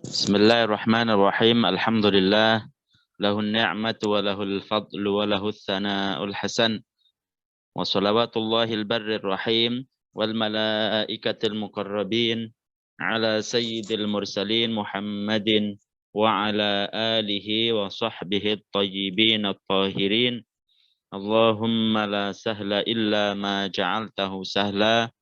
Bismillahirrahmanirrahim. Alhamdulillah. Lahun ni'matu wa lahul fadlu wa lahul thana'ul hasan. Wa salawatullahil barrir rahim. Wal malaikatil muqarrabin. Ala sayyidil mursalin Muhammadin. Wa ala alihi wa sahbihi at-tayyibin at-tahirin. Allahumma la sahla illa ma ja'altahu sahla.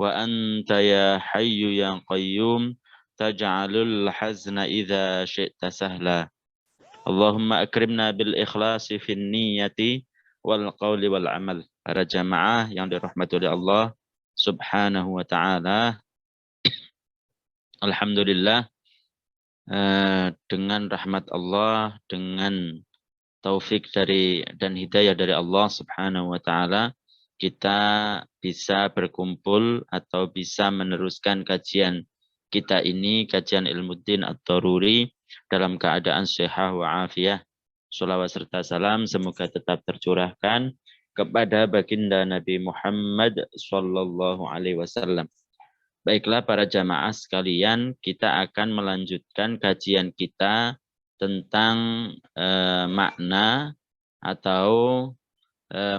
Wa anta ya hayyu ya qayyum. Taj'alul hazna idza syi'ta sahla. Allahumma akrimna bil ikhlasi fin niyyati wal qawli wal amal. Para jamaah yang dirahmati oleh Allah Subhanahu wa taala. Alhamdulillah, dengan rahmat Allah, dengan taufik dan hidayah dari Allah Subhanahu wa taala, kita bisa berkumpul atau bisa meneruskan kajian kita ini, kajian Ilmuddin Ad-Daruri, dalam keadaan sehat wa afiyah. Sholawat serta salam semoga tetap tercurahkan kepada baginda Nabi Muhammad sallallahu alaihi wasallam. Baiklah para jamaah sekalian, kita akan melanjutkan kajian kita tentang makna atau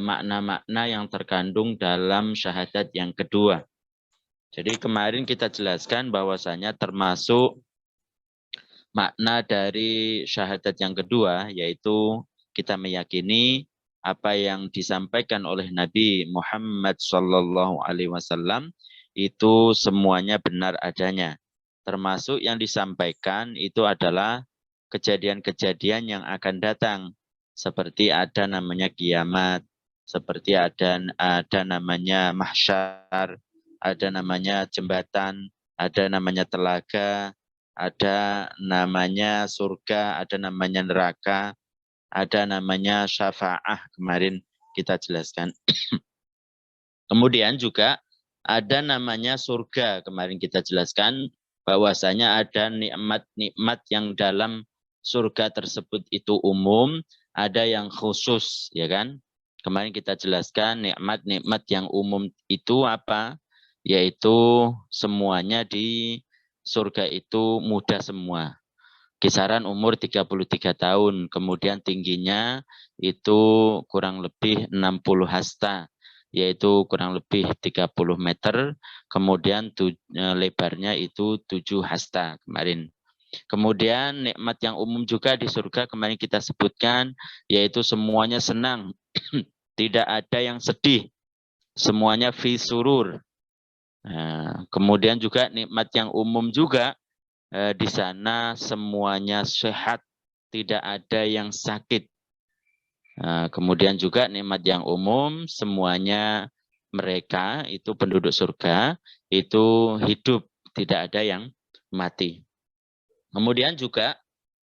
makna-makna yang terkandung dalam syahadat yang kedua. Jadi kemarin kita jelaskan bahwasanya termasuk makna dari syahadat yang kedua, yaitu kita meyakini apa yang disampaikan oleh Nabi Muhammad SAW itu semuanya benar adanya. Termasuk yang disampaikan itu adalah kejadian-kejadian yang akan datang. Seperti ada namanya kiamat, seperti ada namanya mahsyar, ada namanya jembatan, ada namanya telaga, ada namanya surga, ada namanya neraka, ada namanya syafa'ah, kemarin kita jelaskan. Kemudian juga ada namanya surga, kemarin kita jelaskan bahwasanya ada nikmat-nikmat yang dalam surga tersebut itu umum, ada yang khusus, ya kan? Kemarin kita jelaskan nikmat-nikmat yang umum itu apa? Yaitu semuanya di surga itu muda semua. Kisaran umur 33 tahun, kemudian tingginya itu kurang lebih 60 hasta, yaitu kurang lebih 30 meter, kemudian lebarnya itu 7 hasta kemarin. Kemudian nikmat yang umum juga di surga kemarin kita sebutkan, yaitu semuanya senang, tidak ada yang sedih, semuanya fi surur. Nah, kemudian juga nikmat yang umum juga di sana semuanya sehat, tidak ada yang sakit. Nah, kemudian juga nikmat yang umum semuanya mereka itu penduduk surga itu hidup, tidak ada yang mati. Kemudian juga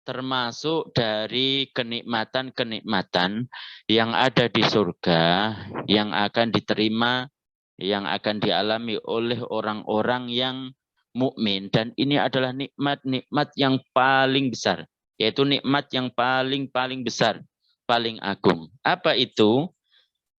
termasuk dari kenikmatan-kenikmatan yang ada di surga yang akan diterima, yang akan dialami oleh orang-orang yang mukmin, dan ini adalah nikmat-nikmat yang paling besar, yaitu nikmat yang paling besar, paling agung. Apa itu?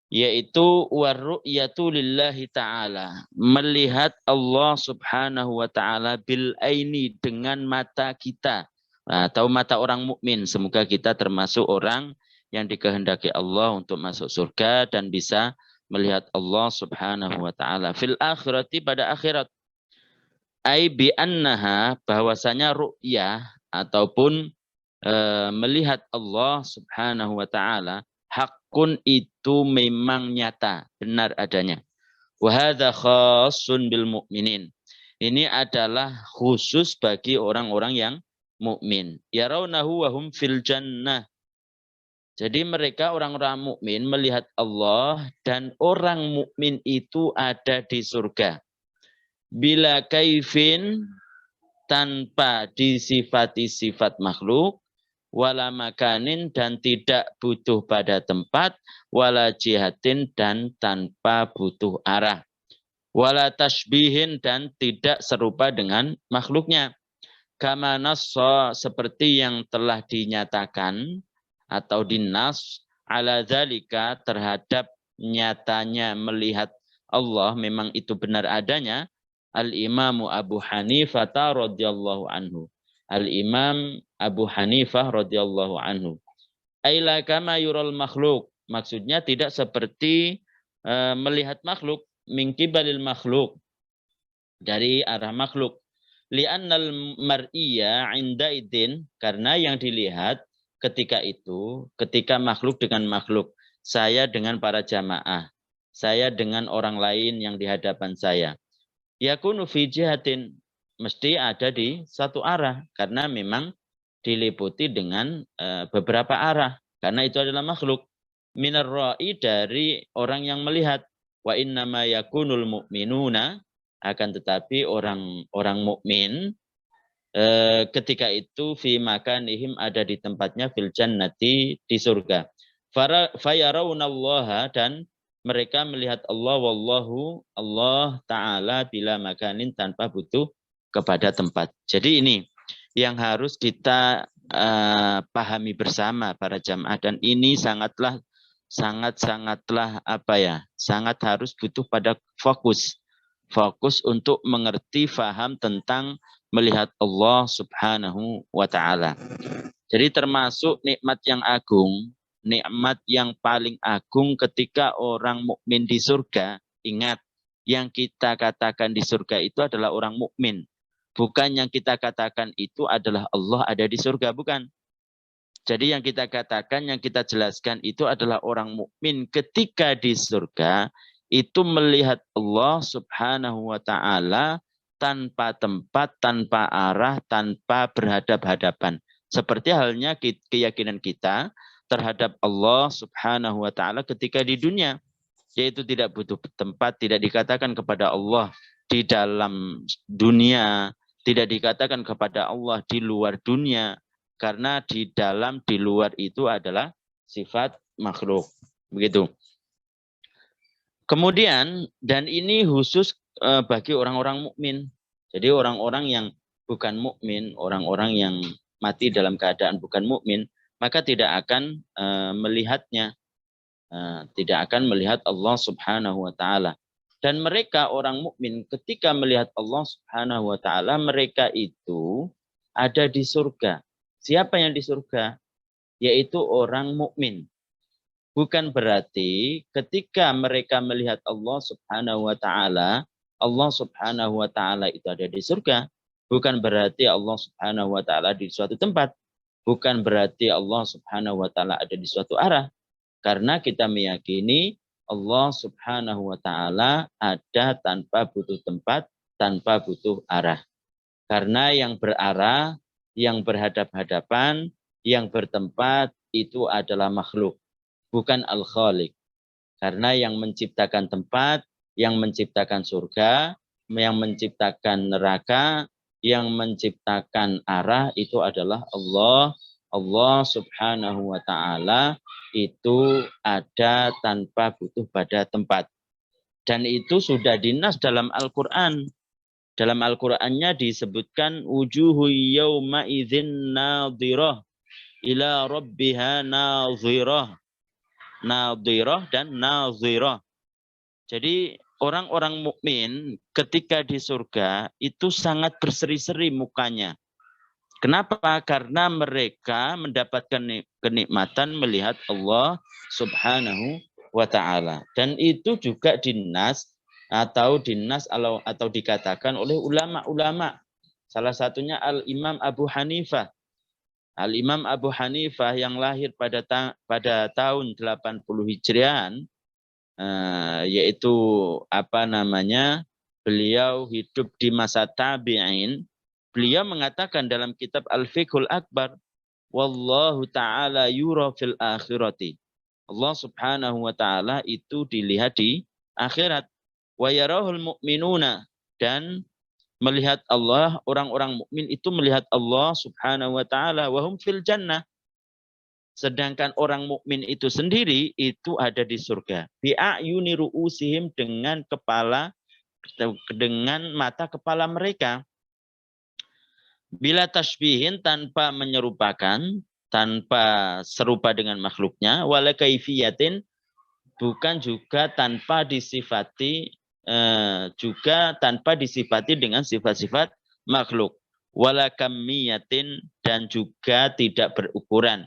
Yaitu warru'yatu lillahi ta'ala, melihat Allah Subhanahu wa taala bil aini, dengan mata kita atau mata orang mukmin. Semoga kita termasuk orang yang dikehendaki Allah untuk masuk surga dan bisa melihat Allah Subhanahu wa taala fil akhirati, pada akhirat. Ai bi annaha, bahwasanya ru'yah ataupun melihat Allah Subhanahu wa taala hakun, itu memang nyata, benar adanya. Wa hadza khassun bil mukminin. Ini adalah khusus bagi orang-orang yang mukmin. Yarawnahu wa hum fil jannah. Jadi mereka orang-orang mukmin melihat Allah dan orang mukmin itu ada di surga. Bila kaifin, tanpa disifati sifat makhluk, wala makanin, dan tidak butuh pada tempat, wala jihatin, dan tanpa butuh arah, wala tashbihin, dan tidak serupa dengan makhluknya. Kama nassa, seperti yang telah dinyatakan atau dinas ala dzalika, terhadap nyatanya melihat Allah, memang itu benar adanya, Al-Imamu Abu Hanifah radhiyallahu anhu, Al-Imam Abu Hanifah radhiyallahu anhu. Aila kama yural makhluk. Maksudnya tidak seperti melihat makhluk, min qibalil makhluk, dari arah makhluk. Li'annal mar'iyya 'inda idin, karena yang dilihat ketika itu, ketika makhluk dengan makhluk, saya dengan para jamaah, saya dengan orang lain yang di hadapan saya. Yakunu fi jihatin, mesti ada di satu arah, karena memang diliputi dengan beberapa arah, karena itu adalah makhluk. Minar ra'i, dari orang yang melihat. Wa innama yakunul mu'minuna, akan tetapi orang mukmin ketika itu fi makanihim, ada di tempatnya, fil jannati, di surga. Fayarawunallaha, dan mereka melihat Allah, wallahu, Allah Ta'ala, bila makanin, tanpa butuh kepada tempat. Jadi ini yang harus kita pahami bersama para jamaah, dan ini sangatlah sangat harus butuh pada fokus untuk mengerti, faham tentang melihat Allah Subhanahu wa Ta'ala. Jadi termasuk nikmat yang agung, nikmat yang paling agung ketika orang mukmin di surga. Ingat, yang kita katakan di surga itu adalah orang mukmin. Bukan yang kita katakan itu adalah Allah ada di surga, bukan. Jadi yang kita katakan, yang kita jelaskan itu adalah orang mukmin ketika di surga itu melihat Allah Subhanahu wa Ta'ala tanpa tempat, tanpa arah, tanpa berhadap-hadapan. Seperti halnya keyakinan kita terhadap Allah Subhanahu wa Ta'ala ketika di dunia, yaitu tidak butuh tempat, tidak dikatakan kepada Allah di dalam dunia, tidak dikatakan kepada Allah di luar dunia, karena di dalam, di luar itu adalah sifat makhluk. Begitu. Kemudian, dan ini khusus bagi orang-orang mukmin. Jadi orang-orang yang bukan mukmin, orang-orang yang mati dalam keadaan bukan mukmin, maka tidak akan melihatnya. Tidak akan melihat Allah Subhanahu wa Ta'ala. Dan mereka orang mukmin ketika melihat Allah Subhanahu wa Ta'ala, mereka itu ada di surga. Siapa yang di surga? Yaitu orang mukmin. Bukan berarti ketika mereka melihat Allah Subhanahu wa Ta'ala, Allah Subhanahu wa Ta'ala itu ada di surga. Bukan berarti Allah Subhanahu wa Ta'ala di suatu tempat. Bukan berarti Allah Subhanahu wa Ta'ala ada di suatu arah. Karena kita meyakini Allah Subhanahu wa Ta'ala ada tanpa butuh tempat, tanpa butuh arah. Karena yang berarah, yang berhadap-hadapan, yang bertempat itu adalah makhluk, bukan al-khaliq. Karena yang menciptakan tempat, yang menciptakan surga, yang menciptakan neraka, yang menciptakan arah itu adalah Allah. Allah Subhanahu wa Ta'ala itu ada tanpa butuh pada tempat. Dan itu sudah dinas dalam Al-Quran. Dalam Al-Qur'annya disebutkan wujuhu yawma idzin nadhirah ila rabbiha nadhirah. Nadhirah dan nadhirah. Jadi orang-orang mukmin ketika di surga itu sangat berseri-seri mukanya. Kenapa? Karena mereka mendapatkan kenikmatan melihat Allah Subhanahu wa Ta'ala. Dan itu juga dinas atau dikatakan oleh ulama-ulama. Salah satunya Al-Imam Abu Hanifah. Al-Imam Abu Hanifah yang lahir pada tahun 80 Hijriah, yaitu beliau hidup di masa tabi'in. Beliau mengatakan dalam kitab Al-Fiqhul Akbar, wallahu ta'ala yura fil akhirati. Allah Subhanahu wa Ta'ala itu dilihat di akhirat. Wa yarahul mu'minuna, dan melihat Allah, orang-orang mukmin itu melihat Allah Subhanahu wa Ta'ala wa hum fil jannah. Sedangkan orang mukmin itu sendiri itu ada di surga. Bi a'yuni ru'usihim, dengan mata kepala mereka. Bila tasbihin, tanpa menyerupakan, tanpa serupa dengan makhluknya, wala kaifiyatin, bukan juga tanpa disifati dengan sifat-sifat makhluk. wala kammiyatin, dan juga tidak berukuran.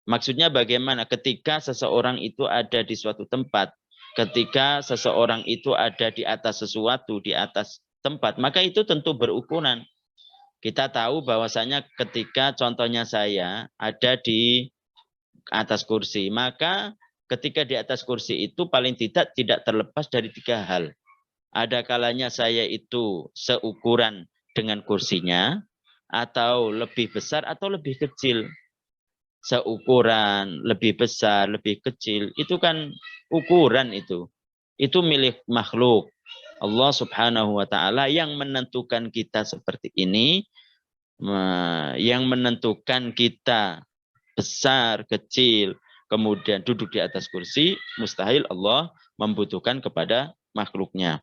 Maksudnya bagaimana? Ketika seseorang itu ada di suatu tempat, ketika seseorang itu ada di atas sesuatu, di atas tempat, maka itu tentu berukuran. Kita tahu bahwasanya ketika contohnya saya ada di atas kursi, maka ketika di atas kursi itu paling tidak terlepas dari 3 hal. Ada kalanya saya itu seukuran dengan kursinya, atau lebih besar atau lebih kecil. Seukuran, lebih besar, lebih kecil, itu kan ukuran itu. Itu milik makhluk. Allah Subhanahu wa taala yang menentukan kita seperti ini, yang menentukan kita besar, kecil, kemudian duduk di atas kursi, mustahil Allah membutuhkan kepada makhluknya.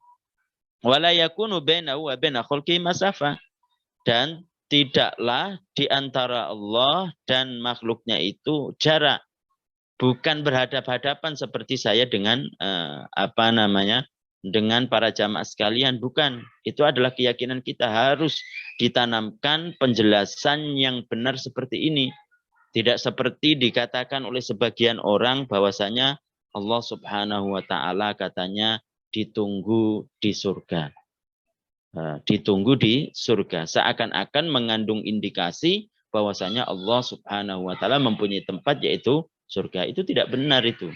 Wala yakunu bainahu wa baina khalqihi masafah. Dan tidaklah di antara Allah dan makhluknya itu jarak. Bukan berhadap-hadapan seperti saya dengan dengan para jamaah sekalian, bukan. Itu adalah keyakinan kita, harus ditanamkan penjelasan yang benar seperti ini. Tidak seperti dikatakan oleh sebagian orang bahwasanya Allah Subhanahu wa taala katanya ditunggu di surga. Ditunggu di surga, seakan-akan mengandung indikasi bahwasanya Allah Subhanahu wa taala mempunyai tempat, yaitu surga. Itu tidak benar, itu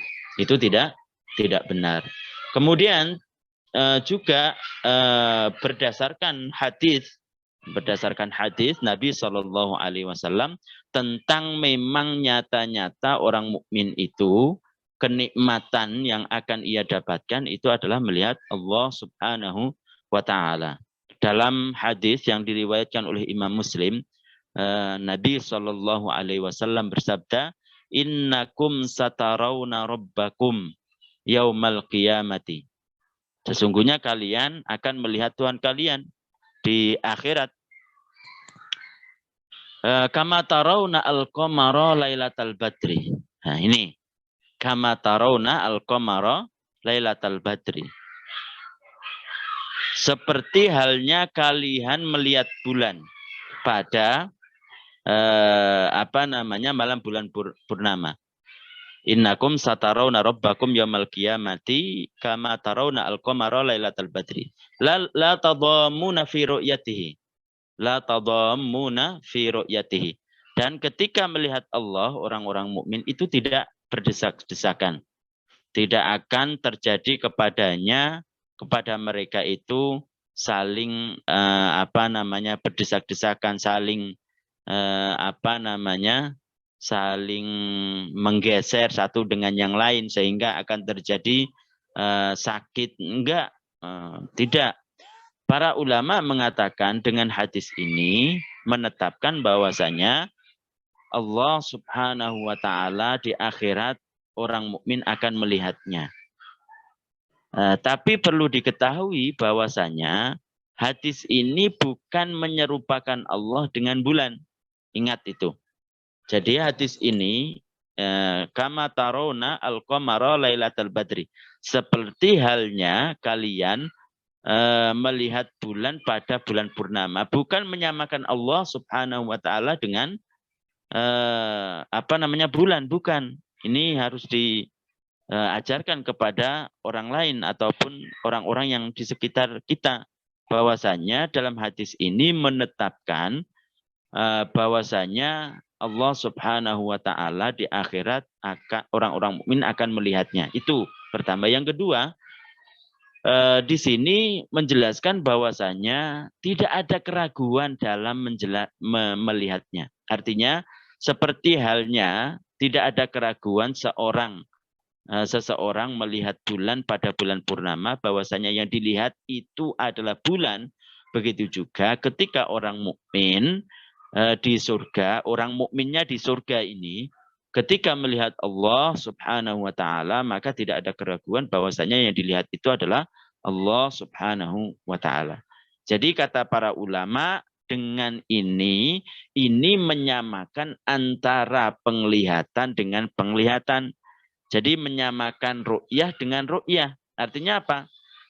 tidak benar. Kemudian juga berdasarkan hadis Nabi Shallallahu Alaihi Wasallam tentang memang nyata-nyata orang mukmin itu kenikmatan yang akan ia dapatkan itu adalah melihat Allah Subhanahu wa taala. Dalam hadis yang diriwayatkan oleh Imam Muslim, Nabi Shallallahu Alaihi Wasallam bersabda, "Innakum satarawna rabbakum yaumal qiyamati." Sesungguhnya kalian akan melihat Tuhan kalian di akhirat. Kama tarawna al-qamara lailatal badri. Nah ini, kama tarawna al-qamara lailatal badri. Seperti halnya kalian melihat bulan pada malam bulan purnama. Innakum satarawna rabbakum yaumal qiyamati kama tarawna al-qamara lailatal badri. La tadhammuna fi ru'yatihi. La tadhammuna fi ru'yatihi. Dan ketika melihat Allah, orang-orang mukmin itu tidak berdesak-desakan. Tidak akan terjadi kepada mereka itu saling berdesak-desakan, saling saling menggeser satu dengan yang lain sehingga akan terjadi sakit. Enggak, tidak. Para ulama mengatakan dengan hadis ini menetapkan bahwasanya Allah Subhanahu wa taala di akhirat orang mukmin akan melihatnya. Tapi perlu diketahui bahwasanya hadis ini bukan menyerupakan Allah dengan bulan. Ingat itu. Jadi hadis ini kama tarawna al-qamara lailatal badri. Seperti halnya kalian melihat bulan pada bulan purnama. Bukan menyamakan Allah Subhanahu wa taala dengan bulan, bukan. Ini harus ajarkan kepada orang lain ataupun orang-orang yang di sekitar kita, bahwasanya dalam hadis ini menetapkan bahwasanya Allah Subhanahu wa taala di akhirat orang-orang mukmin akan melihatnya. Itu pertama. Yang kedua, di sini menjelaskan bahwasanya tidak ada keraguan dalam melihatnya. Artinya seperti halnya tidak ada keraguan seseorang melihat bulan pada bulan purnama, bahwasanya yang dilihat itu adalah bulan. Begitu juga ketika orang mukmin di surga, orang mukminnya di surga ini ketika melihat Allah Subhanahu wa taala, maka tidak ada keraguan bahwasanya yang dilihat itu adalah Allah Subhanahu wa taala. Jadi kata para ulama, dengan ini menyamakan antara penglihatan dengan penglihatan. Jadi menyamakan ru'yah dengan ru'yah. Artinya apa?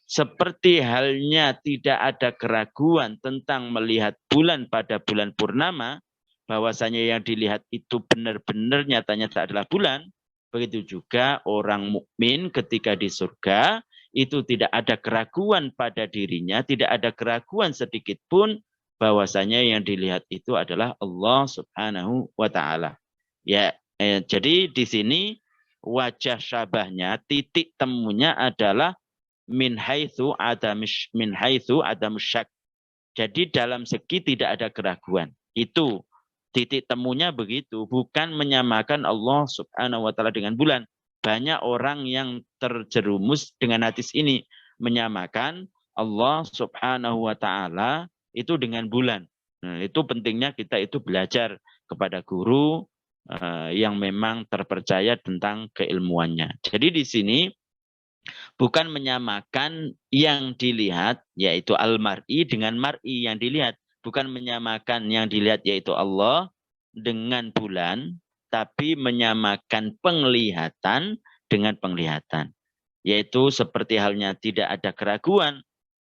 seperti halnya tidak ada keraguan tentang melihat bulan pada bulan purnama, bahwasanya yang dilihat itu benar-benar nyata-nyata adalah bulan, begitu juga orang mukmin ketika di surga itu tidak ada keraguan pada dirinya, tidak ada keraguan sedikit pun bahwasanya yang dilihat itu adalah Allah Subhanahu wa taala. Ya, jadi di sini wajah syabahnya, titik temunya adalah min haitsu adam syak. Jadi dalam segi tidak ada keraguan. Itu titik temunya begitu, bukan menyamakan Allah Subhanahu wa taala dengan bulan. Banyak orang yang terjerumus dengan hadis ini menyamakan Allah Subhanahu wa taala itu dengan bulan. Nah, itu pentingnya kita itu belajar kepada guru yang memang terpercaya tentang keilmuannya. Jadi di sini bukan menyamakan yang dilihat yaitu al-mar'i dengan mar'i yang dilihat. Bukan menyamakan yang dilihat yaitu Allah dengan bulan, tapi menyamakan penglihatan dengan penglihatan. Yaitu seperti halnya tidak ada keraguan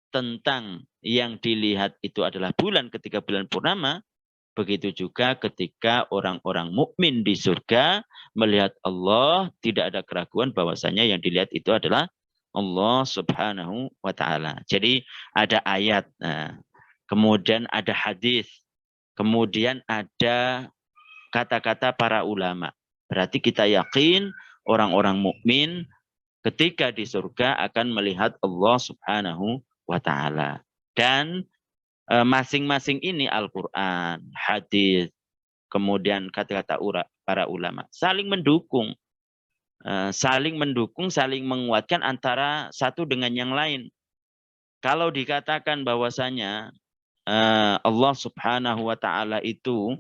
tentang yang dilihat itu adalah bulan ketika bulan purnama, begitu juga ketika orang-orang mukmin di surga melihat Allah, tidak ada keraguan bahwasanya yang dilihat itu adalah Allah Subhanahu wa taala. Jadi ada ayat, kemudian ada hadis, kemudian ada kata-kata para ulama. Berarti kita yakin orang-orang mukmin ketika di surga akan melihat Allah Subhanahu wa taala. Dan masing-masing ini Al-Qur'an, hadis, kemudian kata-kata para ulama saling mendukung. Saling mendukung, saling menguatkan antara satu dengan yang lain. Kalau dikatakan bahwasanya Allah Subhanahu wa taala itu,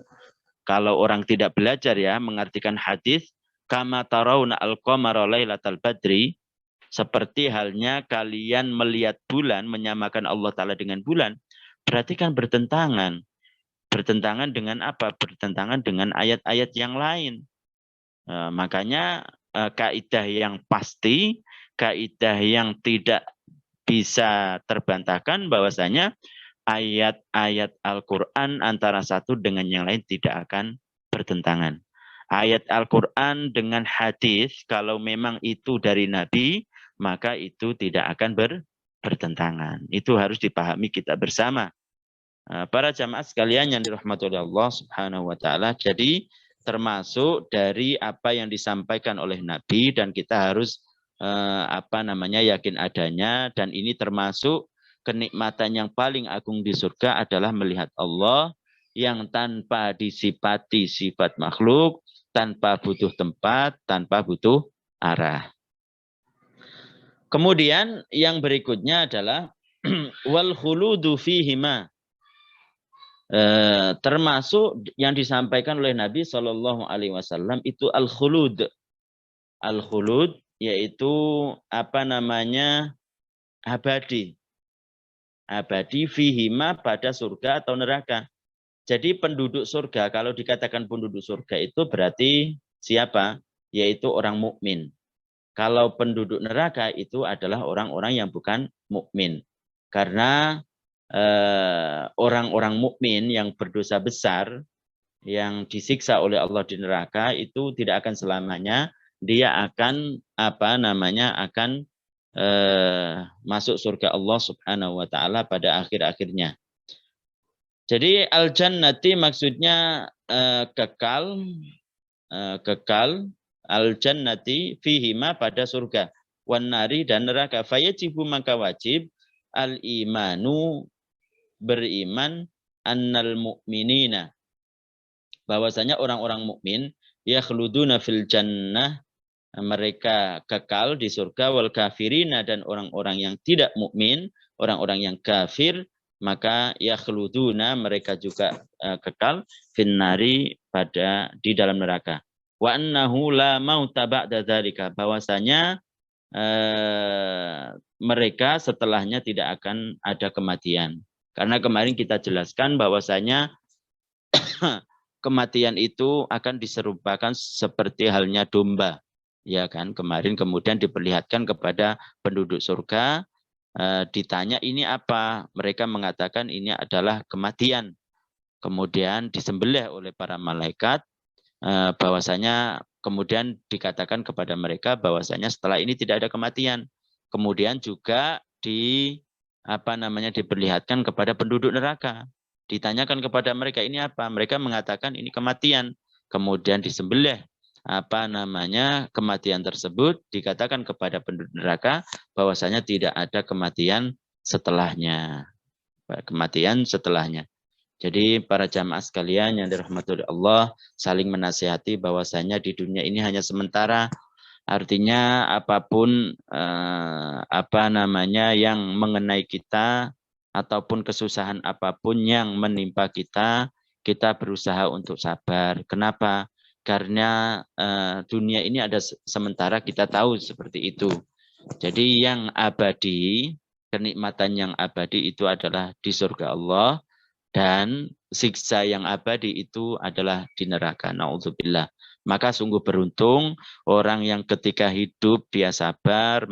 kalau orang tidak belajar ya mengartikan hadis, kama tarawna al-qamara lailatal badri, seperti halnya kalian melihat bulan, menyamakan Allah taala dengan bulan, berarti kan bertentangan. Bertentangan dengan apa? Bertentangan dengan ayat-ayat yang lain. Makanya kaidah yang pasti, kaidah yang tidak bisa terbantahkan bahwasanya ayat-ayat Al-Quran antara satu dengan yang lain tidak akan bertentangan. Ayat Al-Quran dengan hadis, kalau memang itu dari Nabi, maka itu tidak akan bertentangan. Itu harus dipahami kita bersama. Para jamaah sekalian yang dirahmati oleh Allah Subhanahu wa taala, jadi termasuk dari apa yang disampaikan oleh Nabi dan kita harus yakin adanya, dan ini termasuk kenikmatan yang paling agung di surga adalah melihat Allah yang tanpa disifati sifat makhluk, tanpa butuh tempat, tanpa butuh arah. Kemudian yang berikutnya adalah wal khuludu fihima. Termasuk yang disampaikan oleh Nabi Shallallahu Alaihi Wasallam itu al-khulud. Al-khulud yaitu abadi. Abadi fihima pada surga atau neraka. Jadi penduduk surga, kalau dikatakan penduduk surga itu berarti siapa? Yaitu orang mukmin. Kalau penduduk neraka itu adalah orang-orang yang bukan mukmin. Karena orang-orang mukmin yang berdosa besar yang disiksa oleh Allah di neraka itu tidak akan selamanya, dia akan akan masuk surga Allah Subhanahu wa taala pada akhir-akhirnya. Jadi al-jannati maksudnya kekal, al-jannati fihima pada surga, wan nari dan neraka. Fayajibu maka wajib al-imanu beriman annal mu'minina, bahwasanya orang-orang mukmin yakhluduna fil jannah, mereka kekal di surga, wal kafirina dan orang-orang yang tidak mukmin, orang-orang yang kafir, maka yakhluduna mereka juga kekal finnari di dalam neraka. Wa annahu la mauta ba'da dzalika, bahwasanya mereka setelahnya tidak akan ada kematian. Karena kemarin kita jelaskan bahwasanya kematian itu akan diserupakan seperti halnya domba. Ya kan, kemarin kemudian diperlihatkan kepada penduduk surga Ditanya ini apa? Mereka mengatakan ini adalah kematian. Kemudian disembelih oleh para malaikat, bahwasanya kemudian dikatakan kepada mereka bahwasanya setelah ini tidak ada kematian. Kemudian juga diperlihatkan kepada penduduk neraka. Ditanyakan kepada mereka ini apa? Mereka mengatakan ini kematian. Kemudian disembelih kematian tersebut, dikatakan kepada penduduk neraka bahwasanya tidak ada kematian setelahnya. Kematian setelahnya. Jadi para jamaah sekalian yang dirahmati oleh Allah, saling menasihati bahwasanya di dunia ini hanya sementara. Artinya apapun yang mengenai kita ataupun kesusahan apapun yang menimpa kita, kita berusaha untuk sabar. Kenapa? Karena dunia ini ada sementara, kita tahu seperti itu. Jadi yang abadi, kenikmatan yang abadi itu adalah di surga Allah, dan siksa yang abadi itu adalah di neraka. Na'udzubillah. Maka sungguh beruntung orang yang ketika hidup dia sabar,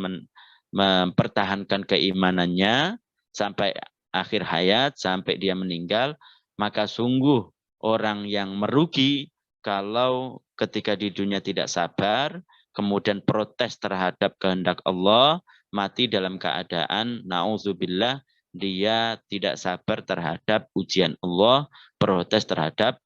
mempertahankan keimanannya sampai akhir hayat, sampai dia meninggal. Maka sungguh orang yang merugi kalau ketika di dunia tidak sabar, kemudian protes terhadap kehendak Allah, mati dalam keadaan na'udzubillah dia tidak sabar terhadap ujian Allah, protes terhadap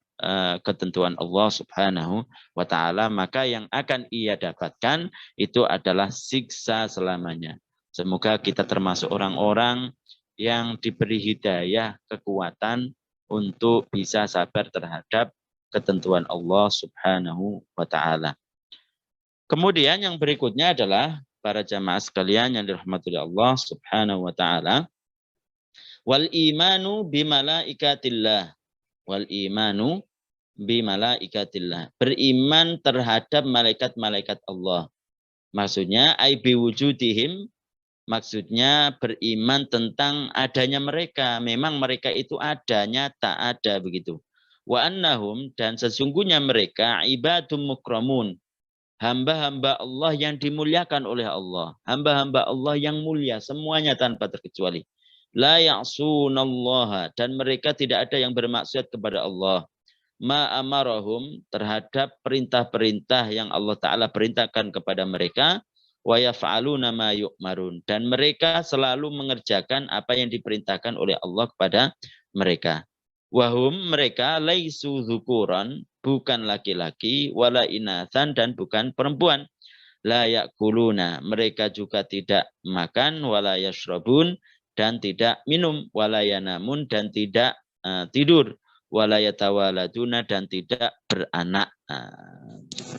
ketentuan Allah Subhanahu wa taala, maka yang akan ia dapatkan itu adalah siksa selamanya. Semoga kita termasuk orang-orang yang diberi hidayah, kekuatan untuk bisa sabar terhadap ketentuan Allah Subhanahu wa taala. Kemudian yang berikutnya adalah para jamaah sekalian yang dirahmati Allah Subhanahu wa taala, wal imanu bimalaikatillah. Wal imanu bimalaikatillah. Beriman terhadap malaikat-malaikat Allah. Maksudnya ai biwujudihim, maksudnya beriman tentang adanya mereka. Memang mereka itu ada, nyata ada begitu. Wa annahum, dan sesungguhnya mereka ibadum mukramun. Hamba-hamba Allah yang dimuliakan oleh Allah. Hamba-hamba Allah yang mulia semuanya tanpa terkecuali. La ya'sunallaha, dan mereka tidak ada yang bermaksud kepada Allah. Ma amarahum, terhadap perintah-perintah yang Allah Ta'ala perintahkan kepada mereka. Wa yaf'aluna ma yu'marun, dan mereka selalu mengerjakan apa yang diperintahkan oleh Allah kepada mereka. Wahum, mereka laisu dzukuran, bukan laki-laki, wala inathan, dan bukan perempuan. La yakuluna, mereka juga tidak makan, wala yashrabun, dan tidak minum, wala yanamun, dan tidak tidur, wala yatawaladuna, dan tidak beranak.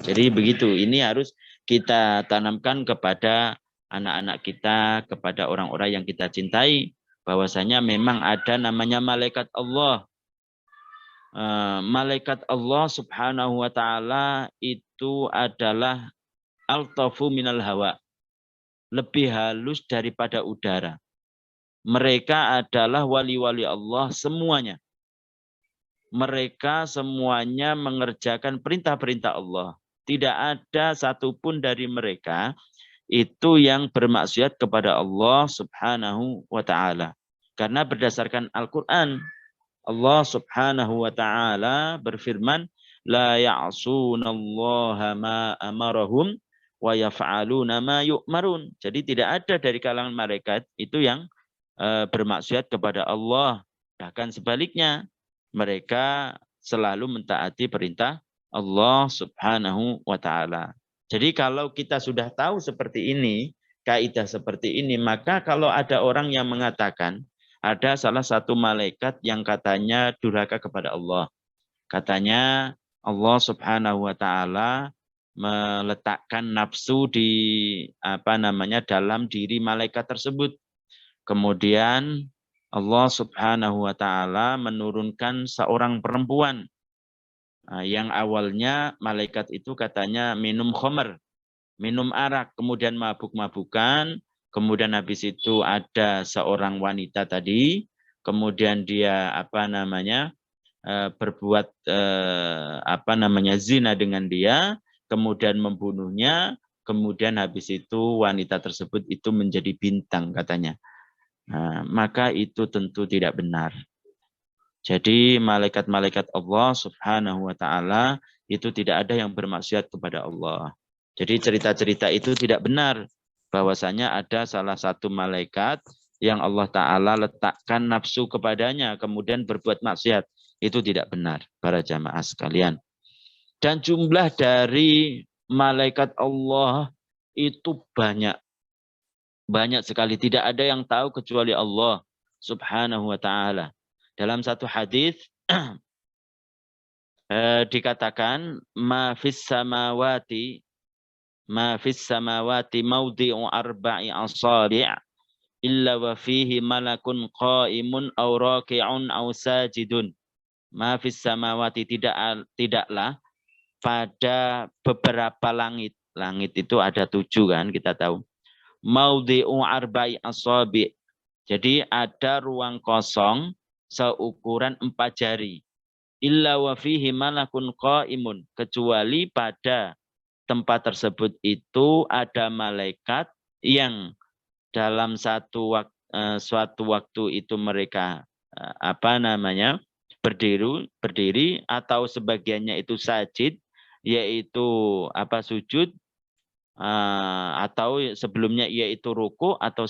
Jadi begitu, ini harus kita tanamkan kepada anak-anak kita, kepada orang-orang yang kita cintai, bahwasanya memang ada namanya malaikat Allah. Malaikat Allah Subhanahu wa taala itu adalah altafu minal hawa, lebih halus daripada udara. Mereka adalah wali-wali Allah semuanya. Mereka semuanya mengerjakan perintah-perintah Allah. Tidak ada satupun dari mereka itu yang bermaksiat kepada Allah Subhanahu wa taala. Karena berdasarkan Al-Qur'an, Allah Subhanahu wa taala berfirman, la ya'sunallaha ma amarahum wa yaf'aluna ma yu'marun. Jadi tidak ada dari kalangan malaikat itu yang bermaksiat kepada Allah. Bahkan sebaliknya, mereka selalu mentaati perintah Allah Subhanahu wa taala. Jadi kalau kita sudah tahu seperti ini, kaidah seperti ini, maka kalau ada orang yang mengatakan ada salah satu malaikat yang katanya durhaka kepada Allah. Katanya Allah Subhanahu wa taala meletakkan nafsu di dalam diri malaikat tersebut. Kemudian Allah Subhanahu wa taala menurunkan seorang perempuan yang awalnya malaikat itu katanya minum khamr, minum arak, kemudian mabuk-mabukan, kemudian habis itu ada seorang wanita tadi, kemudian dia berbuat zina dengan dia, kemudian membunuhnya, kemudian habis itu wanita tersebut itu menjadi bintang katanya. Nah, maka itu tentu tidak benar. Jadi malaikat-malaikat Allah Subhanahu wa taala itu tidak ada yang bermaksiat kepada Allah. Jadi cerita-cerita itu tidak benar bahwasanya ada salah satu malaikat yang Allah taala letakkan nafsu kepadanya kemudian berbuat maksiat. Itu tidak benar para jamaah sekalian. Dan jumlah dari malaikat Allah itu banyak. Banyak sekali, tidak ada yang tahu kecuali Allah Subhanahu wa taala. Dalam satu hadis dikatakan ma fis samawati maudhi'u arba'i asabi' illa wa fihi malakun qa'imun aw raki'un aw sajidun. Ma fis samawati tidaklah pada beberapa langit. Langit itu ada 7 kan, kita tahu. Maudhi'u arba'i asabi'. Jadi ada ruang kosong seukuran 4 jari. Illa wa fihi malakun qaimun, kecuali pada tempat tersebut itu ada malaikat yang dalam suatu waktu itu mereka berdiri atau sebagiannya itu sajid, yaitu sujud, atau sebelumnya yaitu ruku atau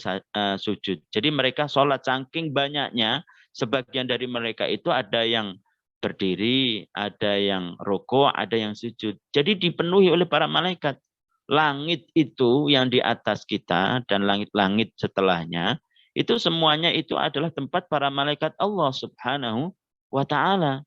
sujud. Jadi mereka sholat saking banyaknya, sebagian dari mereka itu ada yang berdiri, ada yang ruku, ada yang sujud. Jadi dipenuhi oleh para malaikat. Langit itu yang di atas kita dan langit-langit setelahnya, itu semuanya itu adalah tempat para malaikat Allah Subhanahu wa ta'ala.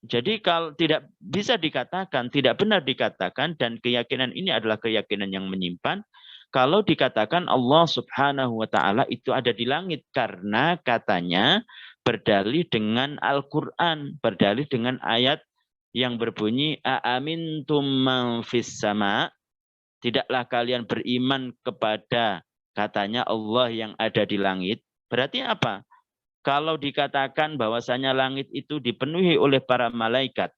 Jadi kalau tidak bisa dikatakan, tidak benar dikatakan, dan keyakinan ini adalah keyakinan yang menyimpan, kalau dikatakan Allah Subhanahu wa ta'ala itu ada di langit, karena katanya berdalih dengan Al-Quran, berdalih dengan ayat yang berbunyi a'amintum man fis sama', tidaklah kalian beriman kepada katanya Allah yang ada di langit. Berarti apa? Kalau dikatakan bahwasanya langit itu dipenuhi oleh para malaikat,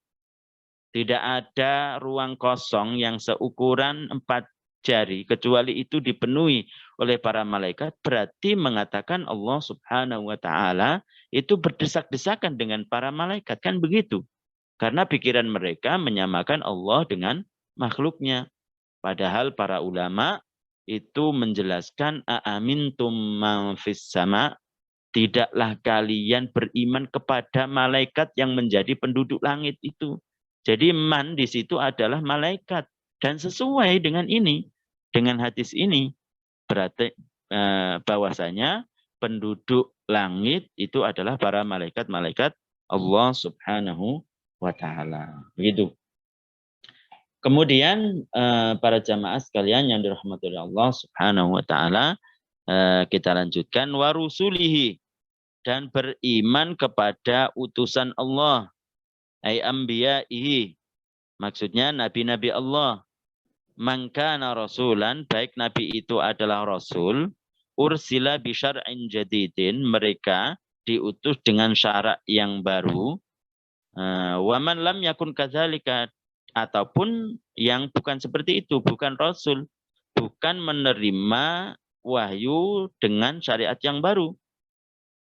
tidak ada ruang kosong yang seukuran 4 jari, kecuali itu dipenuhi oleh para malaikat, berarti mengatakan Allah Subhanahu wa ta'ala itu berdesak-desakan dengan para malaikat. Kan begitu. Karena pikiran mereka menyamakan Allah dengan makhluknya. Padahal para ulama itu menjelaskan a'amintum man fis sama', tidaklah kalian beriman kepada malaikat yang menjadi penduduk langit itu. Jadi man di situ adalah malaikat. Dan sesuai dengan ini, dengan hadis ini, berarti bahwasanya penduduk langit itu adalah para malaikat-malaikat Allah Subhanahu wa ta'ala. Begitu. Kemudian para jamaah sekalian yang dirahmati oleh Allah Subhanahu wa ta'ala, kita lanjutkan warusulihi, dan beriman kepada utusan Allah, ay anbiya'ihi, maksudnya nabi-nabi Allah. Man kana rasulan, baik nabi itu adalah rasul, ursila bi syar'in jadidin, mereka diutus dengan syarak yang baru. Wa man lam yakun kadzalika, ataupun yang bukan seperti itu, bukan rasul, bukan menerima wahyu dengan syariat yang baru.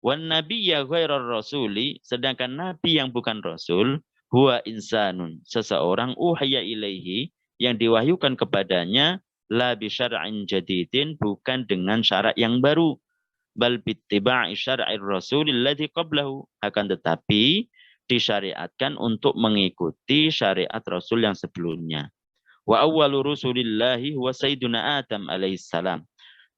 Wan nabiyya ghairar rasuli, sedangkan nabi yang bukan rasul, huwa insanun, seseorang uhya ilaihi, yang diwahyukan kepadanya, la bi syar'in jadidin, bukan dengan syarat yang baru, bal bittiba'i syar'ir rasulil ladzi qablahu, akan tetapi disyariatkan untuk mengikuti syariat rasul yang sebelumnya. Wa awwalu rusulillahi huwa sayyiduna Adam alaihissalam.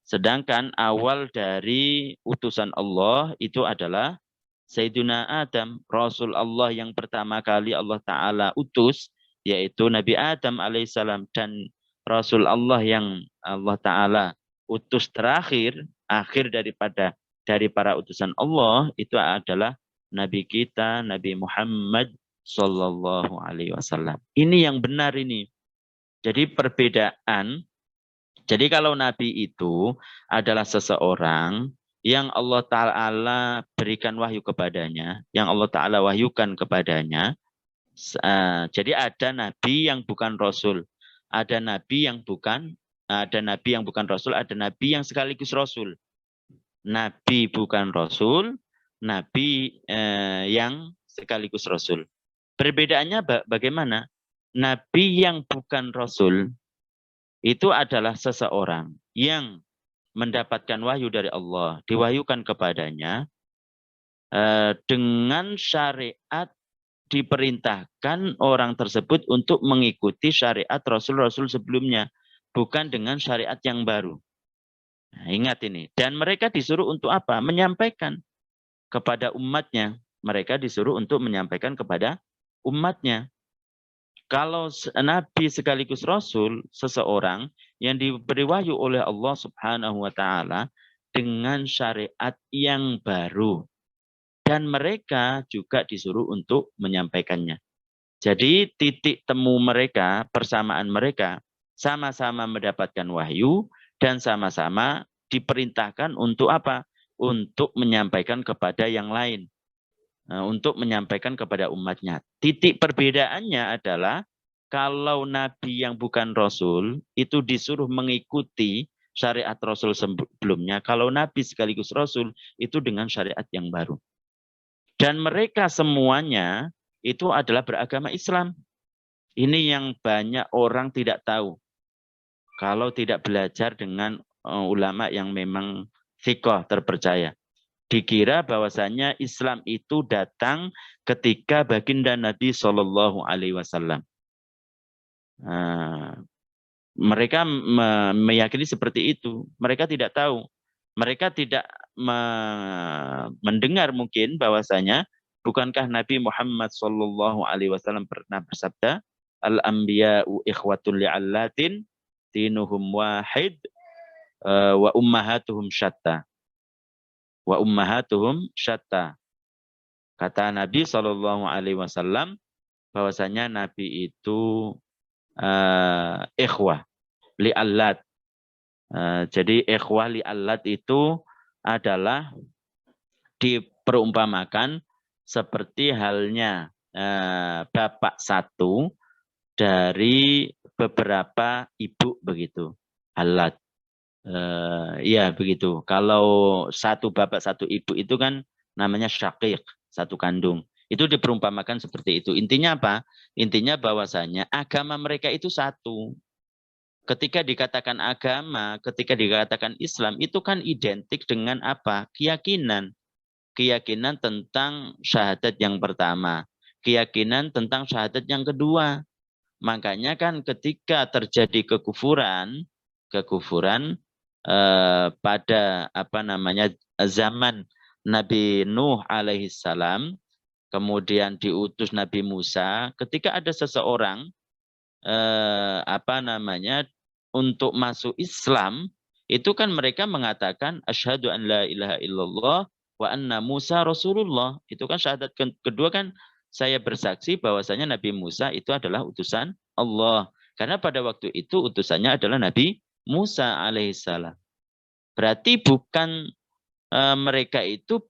Sedangkan awal dari utusan Allah itu adalah Sayyiduna Adam, Rasul Allah yang pertama kali Allah Ta'ala utus, yaitu Nabi Adam alaihissalam. Dan Rasul Allah yang Allah Ta'ala utus terakhir, akhir dari para utusan Allah, itu adalah Nabi kita, Nabi Muhammad Sallallahu Alaihi Wasallam. Ini yang benar ini. Jadi perbedaan. Jadi kalau Nabi itu adalah seseorang yang Allah Ta'ala berikan wahyu kepadanya, yang Allah Ta'ala wahyukan kepadanya. Jadi ada Nabi yang bukan Rasul, ada Nabi yang bukan Rasul, ada Nabi yang sekaligus Rasul. Nabi bukan Rasul, Nabi yang sekaligus Rasul. Perbedaannya bagaimana? Nabi yang bukan Rasul itu adalah seseorang yang mendapatkan wahyu dari Allah, diwahyukan kepadanya dengan syariat, diperintahkan orang tersebut untuk mengikuti syariat Rasul-Rasul sebelumnya, bukan dengan syariat yang baru. Nah, ingat ini. Dan mereka disuruh untuk apa? Menyampaikan kepada umatnya. Mereka disuruh untuk menyampaikan kepada umatnya. Kalau Nabi sekaligus Rasul, seseorang yang diberi wahyu oleh Allah Subhanahu wa Ta'ala dengan syariat yang baru. Dan mereka juga disuruh untuk menyampaikannya. Jadi titik temu mereka, persamaan mereka, sama-sama mendapatkan wahyu dan sama-sama diperintahkan untuk apa? Untuk menyampaikan kepada yang lain. Untuk menyampaikan kepada umatnya. Titik perbedaannya adalah kalau Nabi yang bukan Rasul itu disuruh mengikuti syariat Rasul sebelumnya. Kalau Nabi sekaligus Rasul itu dengan syariat yang baru. Dan mereka semuanya itu adalah beragama Islam. Ini yang banyak orang tidak tahu. Kalau tidak belajar dengan ulama yang memang thiqah, terpercaya. Dikira bahwasanya Islam itu datang ketika baginda Nabi Shallallahu Alaihi Wasallam. Mereka meyakini seperti itu. Mereka tidak tahu. Mereka tidak mendengar mungkin bahwasanya bukankah Nabi Muhammad Shallallahu Alaihi Wasallam pernah bersabda, al-anbiya'u ikhwatul li'allatin dinuhum wahid wa ummahatuhum syatta. Wa ummahatuhum syatta. Kata Nabi Shallallahu Alaihi Wasallam bahwasanya Nabi itu ikhwah li'allat. Jadi ikhwah li'allat itu adalah diperumpamakan seperti halnya bapak satu dari beberapa ibu begitu. Allat. Iya begitu. Kalau satu bapak satu ibu itu kan namanya syaqiq, satu kandung. Itu diperumpamakan seperti itu. Intinya apa? Intinya bahwasanya agama mereka itu satu. Ketika dikatakan agama, ketika dikatakan Islam, itu kan identik dengan apa? Keyakinan. Keyakinan tentang syahadat yang pertama. Keyakinan tentang syahadat yang kedua. Makanya kan ketika terjadi kekufuran pada zaman Nabi Nuh alaihissalam, kemudian diutus Nabi Musa, ketika ada seseorang untuk masuk Islam, itu kan mereka mengatakan asyhadu an la ilaha illallah wa anna Musa Rasulullah. Itu kan syahadat kedua kan, saya bersaksi bahwasanya Nabi Musa itu adalah utusan Allah. Karena pada waktu itu utusannya adalah Nabi Musa alaihissalam. Berarti bukan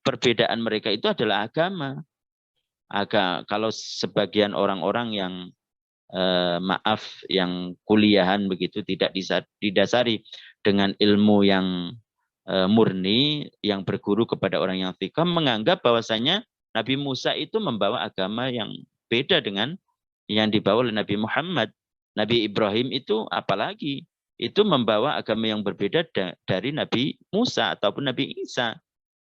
perbedaan mereka itu adalah agama. Kalau sebagian orang-orang yang yang kuliahan begitu tidak didasari dengan ilmu yang murni, yang berguru kepada orang yang thiqah, menganggap bahwasanya Nabi Musa itu membawa agama yang beda dengan yang dibawa oleh Nabi Muhammad. Nabi Ibrahim itu apalagi itu membawa agama yang berbeda dari Nabi Musa ataupun Nabi Isa.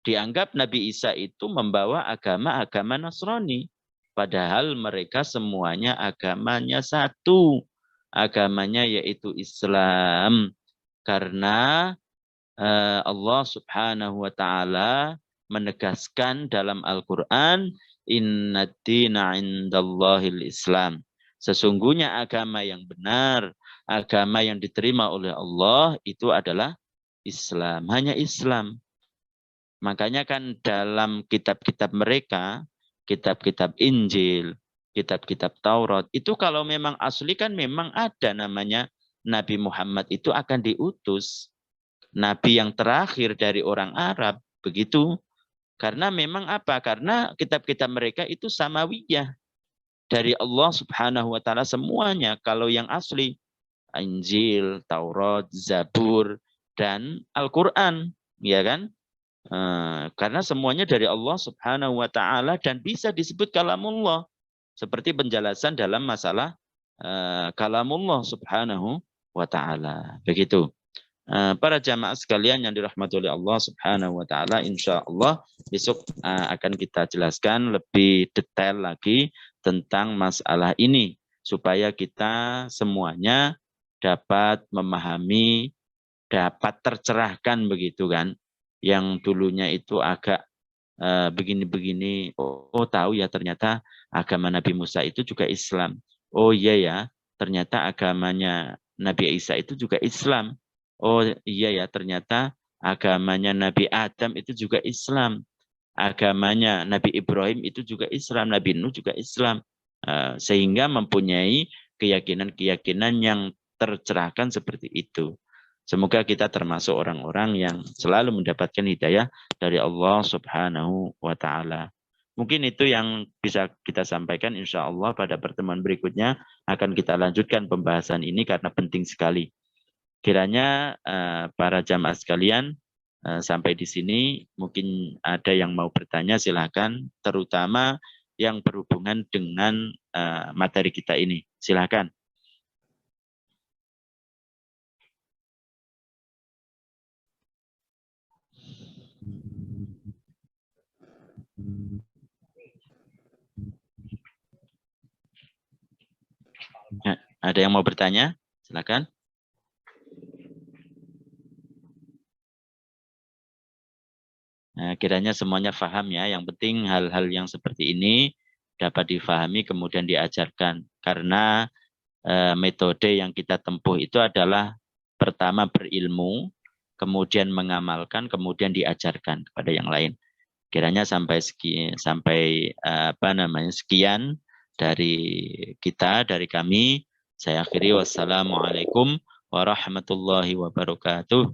Dianggap Nabi Isa itu membawa agama Nasrani. Padahal mereka semuanya agamanya satu. Agamanya yaitu Islam. Karena Allah Subhanahu wa Ta'ala menegaskan dalam Al-Quran, Inna dina indallahil Islam. Sesungguhnya agama yang benar, agama yang diterima oleh Allah itu adalah Islam. Hanya Islam. Makanya kan dalam kitab-kitab mereka, kitab-kitab Injil, kitab-kitab Taurat, itu kalau memang asli kan memang ada namanya Nabi Muhammad itu akan diutus. Nabi yang terakhir dari orang Arab, begitu. Karena memang apa? Karena kitab-kitab mereka itu samawiyah. Dari Allah Subhanahu wa Ta'ala semuanya. Kalau yang asli, Injil, Taurat, Zabur, dan Al-Quran. Ya kan? Karena semuanya dari Allah Subhanahu wa taala dan bisa disebut kalamullah. Seperti penjelasan dalam masalah kalamullah Subhanahu wa taala. Begitu. Para jamaah sekalian yang dirahmati oleh Allah Subhanahu wa taala, insyaallah besok akan kita jelaskan lebih detail lagi tentang masalah ini supaya kita semuanya dapat memahami, dapat tercerahkan begitu kan. Yang dulunya itu agak begini-begini, oh tahu ya ternyata agama Nabi Musa itu juga Islam. Oh iya ya, ternyata agamanya Nabi Isa itu juga Islam. Oh iya ya, ternyata agamanya Nabi Adam itu juga Islam. Agamanya Nabi Ibrahim itu juga Islam, Nabi Nuh juga Islam. Sehingga mempunyai keyakinan-keyakinan yang tercerahkan seperti itu. Semoga kita termasuk orang-orang yang selalu mendapatkan hidayah dari Allah Subhanahu wa taala. Mungkin itu yang bisa kita sampaikan, insya Allah pada pertemuan berikutnya akan kita lanjutkan pembahasan ini karena penting sekali. Kiranya para jamaah sekalian sampai di sini, mungkin ada yang mau bertanya silakan, terutama yang berhubungan dengan materi kita ini. Silakan. Ada yang mau bertanya? Silakan. Kiranya semuanya paham ya. Yang penting hal-hal yang seperti ini dapat difahami kemudian diajarkan. Karena metode yang kita tempuh itu adalah pertama berilmu, kemudian mengamalkan, kemudian diajarkan kepada yang lain. Kiranya sampai sekian dari kita, dari kami. Saya akhiri, wassalamualaikum warahmatullahi wabarakatuh.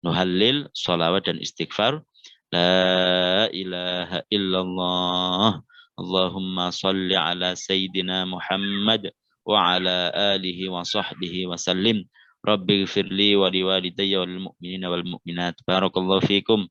Nuhallil, sholawat dan istighfar. La ilaha illallah. Allahumma salli ala Sayyidina Muhammad wa ala alihi wa sahbihi wa sallim. Rabbi gfirli wa liwalidayya wal mu'minina wal mu'minat. Barakallahu fikum.